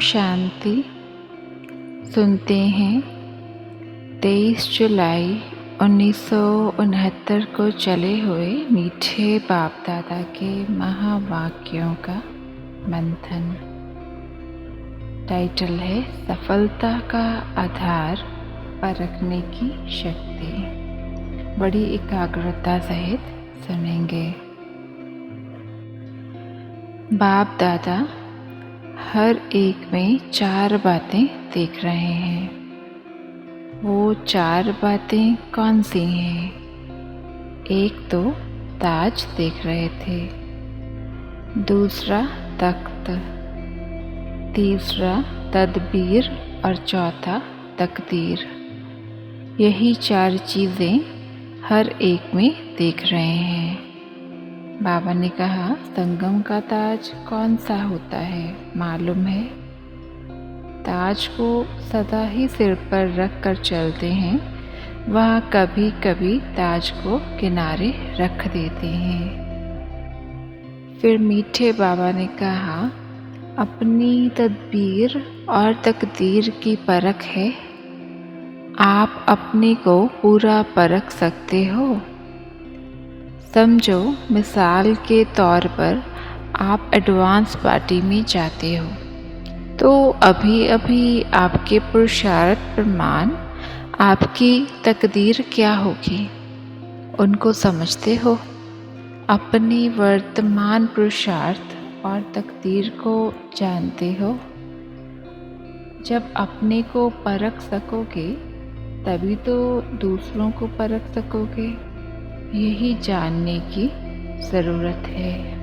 शांति। सुनते हैं 23 जुलाई 1969 को चले हुए मीठे बाप दादा के महावाक्यों का मंथन। टाइटल है सफलता का आधार परखने की शक्ति। बड़ी एकाग्रता सहित सुनेंगे। बाप दादा हर एक में 4 बातें देख रहे हैं। वो 4 बातें कौन सी हैं? एक तो ताज देख रहे थे, दूसरा तख्त, तीसरा तदबीर और चौथा तकदीर। यही 4 चीज़ें हर एक में देख रहे हैं। बाबा ने कहा संगम का ताज कौन सा होता है मालूम है? ताज को सदा ही सिर पर रख कर चलते हैं, वह कभी कभी ताज को किनारे रख देते हैं। फिर मीठे बाबा ने कहा अपनी तदबीर और तकदीर की परख है। आप अपने को पूरा परख सकते हो। समझो मिसाल के तौर पर आप एडवांस पार्टी में जाते हो तो अभी अभी आपके पुरुषार्थ प्रमाण आपकी तकदीर क्या होगी उनको समझते हो। अपने वर्तमान पुरुषार्थ और तकदीर को जानते हो। जब अपने को परख सकोगे तभी तो दूसरों को परख सकोगे। यही जानने की ज़रूरत है।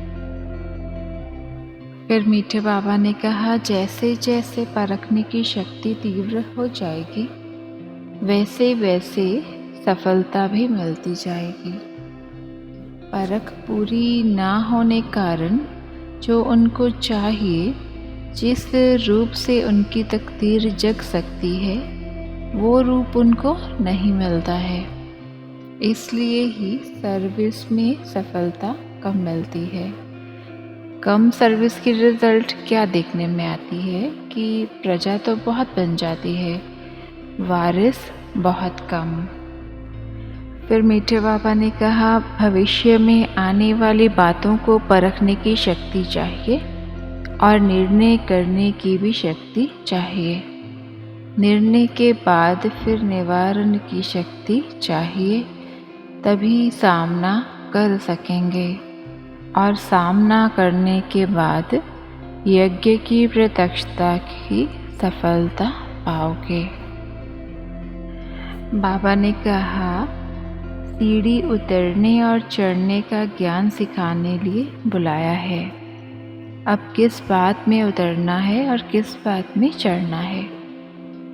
फिर मीठे बाबा ने कहा जैसे जैसे परखने की शक्ति तीव्र हो जाएगी वैसे वैसे सफलता भी मिलती जाएगी। परख पूरी ना होने कारण जो उनको चाहिए, जिस रूप से उनकी तकदीर जग सकती है, वो रूप उनको नहीं मिलता है। इसलिए ही सर्विस में सफलता कम मिलती है। कम सर्विस की रिज़ल्ट क्या देखने में आती है कि प्रजा तो बहुत बन जाती है, वारिस बहुत कम। फिर मीठे बाबा ने कहा भविष्य में आने वाली बातों को परखने की शक्ति चाहिए और निर्णय करने की भी शक्ति चाहिए। निर्णय के बाद फिर निवारण की शक्ति चाहिए, तभी सामना कर सकेंगे और सामना करने के बाद यज्ञ की प्रत्यक्षता की सफलता पाओगे। बाबा ने कहा सीढ़ी उतरने और चढ़ने का ज्ञान सिखाने लिए बुलाया है। अब किस बात में उतरना है और किस बात में चढ़ना है।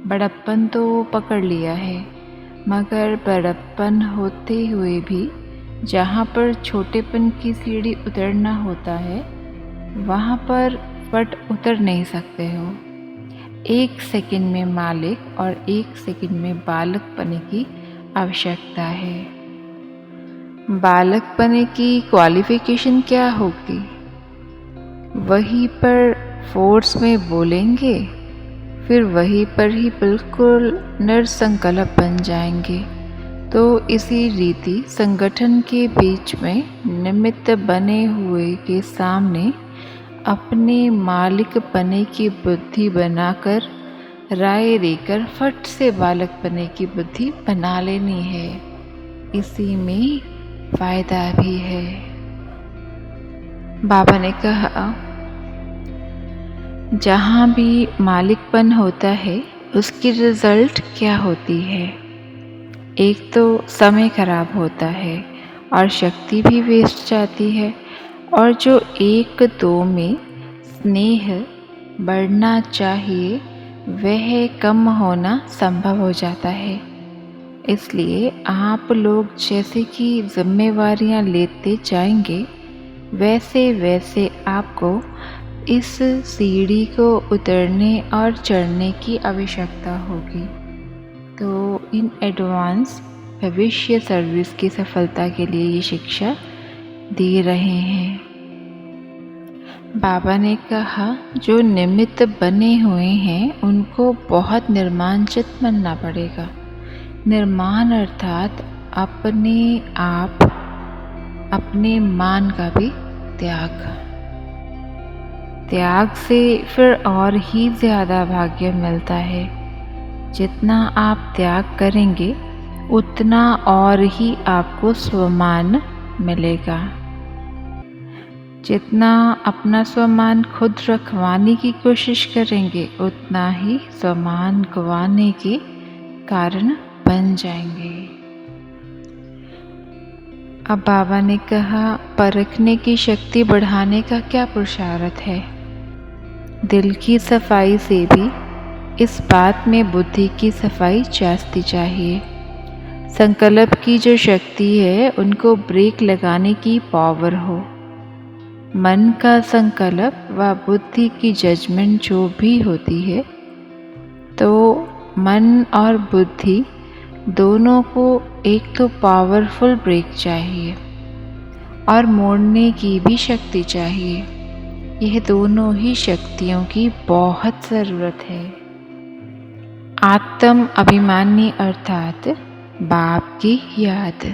बड़प्पन तो पकड़ लिया है, मगर बड़प्पन होते हुए भी जहाँ पर छोटेपन की सीढ़ी उतरना होता है वहाँ पर फट उतर नहीं सकते हो। 1 सेकंड में मालिक और 1 सेकंड में बालक बने की आवश्यकता है। बालक बने की क्वालिफिकेशन क्या होगी? वहीं पर फोर्स में बोलेंगे, फिर वहीं पर ही बिल्कुल निरसंकल्प बन जाएंगे। तो इसी रीति संगठन के बीच में निमित्त बने हुए के सामने अपने मालिक बने की बुद्धि बनाकर राय देकर फट से बालक बने की बुद्धि बना लेनी है। इसी में फायदा भी है। बाबा ने कहा जहाँ भी मालिकपन होता है उसकी रिज़ल्ट क्या होती है? एक तो समय खराब होता है और शक्ति भी वेस्ट जाती है, और जो 1-2 में स्नेह बढ़ना चाहिए वह कम होना संभव हो जाता है। इसलिए आप लोग जैसे कि जिम्मेवारियां लेते जाएंगे वैसे वैसे आपको इस सीढ़ी को उतरने और चढ़ने की आवश्यकता होगी। तो इन एडवांस भविष्य सर्विस की सफलता के लिए ये शिक्षा दे रहे हैं। बाबा ने कहा, जो निमित्त बने हुए हैं उनको बहुत निर्माणचित बनना पड़ेगा। निर्माण अर्थात अपने आप, अपने मान का भी त्याग। त्याग से फिर और ही ज़्यादा भाग्य मिलता है। जितना आप त्याग करेंगे उतना और ही आपको स्वमान मिलेगा। जितना अपना स्वमान खुद रखवाने की कोशिश करेंगे उतना ही स्वमान गंवाने के कारण बन जाएंगे। अब बाबा ने कहा, परखने की शक्ति बढ़ाने का क्या पुरुषार्थ है। दिल की सफाई से भी इस बात में बुद्धि की सफाई जांचती चाहिए। संकल्प की जो शक्ति है उनको ब्रेक लगाने की पावर हो। मन का संकल्प व बुद्धि की जजमेंट जो भी होती है, तो मन और बुद्धि दोनों को एक तो पावरफुल ब्रेक चाहिए और मोड़ने की भी शक्ति चाहिए। यह दोनों ही शक्तियों की बहुत ज़रूरत है। आत्म अभिमानी अर्थात बाप की याद।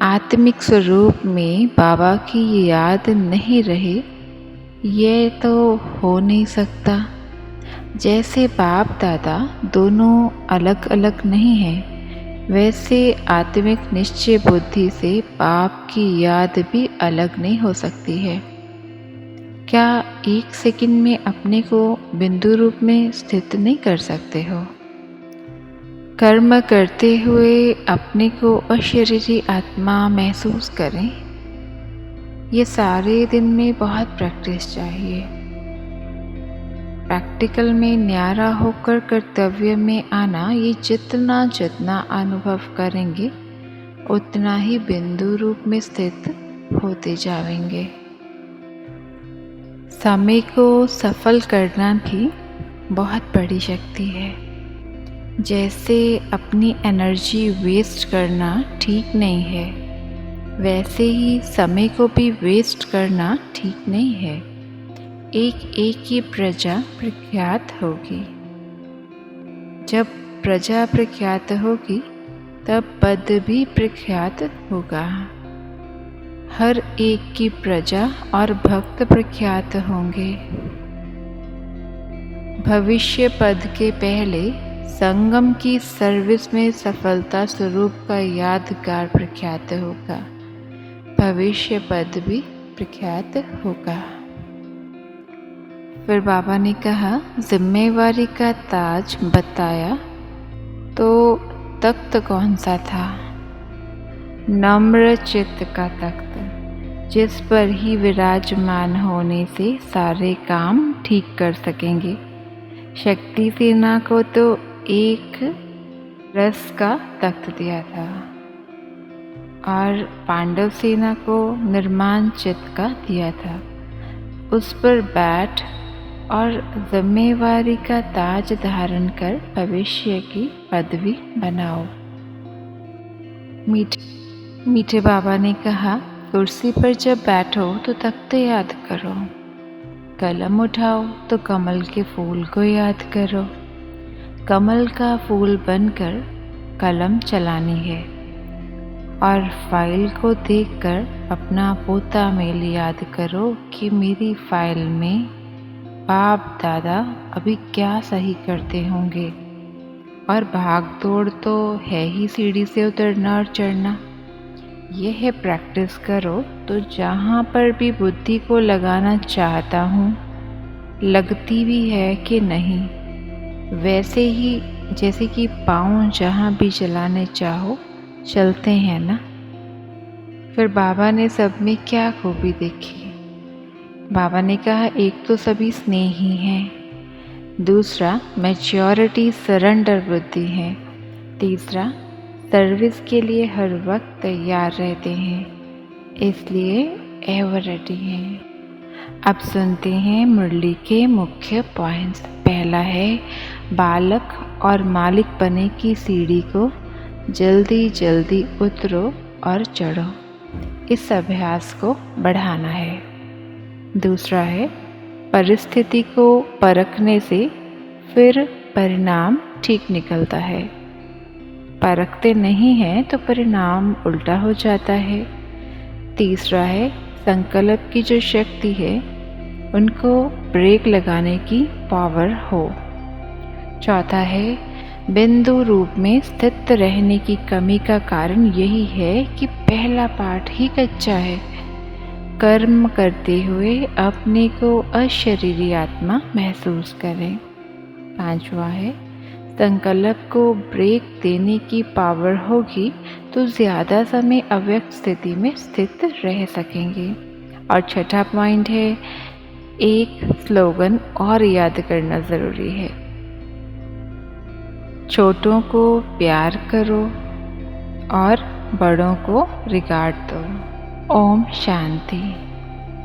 आत्मिक स्वरूप में बाबा की याद नहीं रहे, ये तो हो नहीं सकता। जैसे बाप दादा दोनों अलग अलग नहीं हैं, वैसे आत्मिक निश्चय बुद्धि से बाप की याद भी अलग नहीं हो सकती है। क्या एक सेकंड में अपने को बिंदु रूप में स्थित नहीं कर सकते हो। कर्म करते हुए अपने को अशरीरी आत्मा महसूस करें। ये सारे दिन में बहुत प्रैक्टिस चाहिए। प्रैक्टिकल में न्यारा होकर कर्तव्य में आना, ये जितना जितना अनुभव करेंगे उतना ही बिंदु रूप में स्थित होते जाएंगे। समय को सफल करना भी बहुत बड़ी शक्ति है। जैसे अपनी एनर्जी वेस्ट करना ठीक नहीं है, वैसे ही समय को भी वेस्ट करना ठीक नहीं है। एक एक की प्रजा प्रख्यात होगी। जब प्रजा प्रख्यात होगी तब पद भी प्रख्यात होगा। हर एक की प्रजा और भक्त प्रख्यात होंगे। भविष्य पद के पहले संगम की सर्विस में सफलता स्वरूप का यादगार प्रख्यात होगा। भविष्य पद भी प्रख्यात होगा। फिर बाबा ने कहा, जिम्मेवारी का ताज बताया तो तख्त कौन सा था। नम्र चित्त का तख्त, जिस पर ही विराजमान होने से सारे काम ठीक कर सकेंगे। शक्ति सेना को तो एक रस का तख्त दिया था और पांडव सेना को निर्माण चित्त का दिया था। उस पर बैठ और जिम्मेवारी का ताज धारण कर भविष्य की पदवी बनाओ। मीठे बाबा ने कहा, कुर्सी पर जब बैठो तो तख्त याद करो। कलम उठाओ तो कमल के फूल को याद करो। कमल का फूल बनकर कलम चलानी है और फाइल को देखकर अपना पोता मेल याद करो कि मेरी फाइल में बाप दादा अभी क्या सही करते होंगे। और भाग दौड़ तो है ही सीढ़ी से उतरना और चढ़ना। यह है प्रैक्टिस करो तो जहाँ पर भी बुद्धि को लगाना चाहता हूँ, लगती भी है कि नहीं। वैसे ही जैसे कि पाँव जहाँ भी चलाने चाहो चलते हैं ना। फिर बाबा ने सब में क्या खूबी देखी। बाबा ने कहा, एक तो सभी स्नेही हैं, दूसरा मैच्योरिटी सरेंडर बुद्धि है, तीसरा सर्विस के लिए हर वक्त तैयार रहते हैं, इसलिए एवर रेडी हैं। अब सुनते हैं मुरली के मुख्य पॉइंट्स। पहला है, बालक और मालिक बने की सीढ़ी को जल्दी जल्दी उतरो और चढ़ो। इस अभ्यास को बढ़ाना है। दूसरा है परिस्थिति को परखने से फिर परिणाम ठीक निकलता है। परखते नहीं हैं तो परिणाम उल्टा हो जाता है। तीसरा है संकल्प की जो शक्ति है उनको ब्रेक लगाने की पावर हो। चौथा है बिंदु रूप में स्थित रहने की कमी का कारण यही है कि पहला पाठ ही कच्चा है। कर्म करते हुए अपने को अशरीरी आत्मा महसूस करें। पांचवा है संकल्प को ब्रेक देने की पावर होगी तो ज़्यादा समय अव्यक्त स्थिति में स्थित रह सकेंगे। और छठा पॉइंट है एक स्लोगन और याद करना ज़रूरी है, छोटों को प्यार करो और बड़ों को रिगार्ड दो। ओम शांति।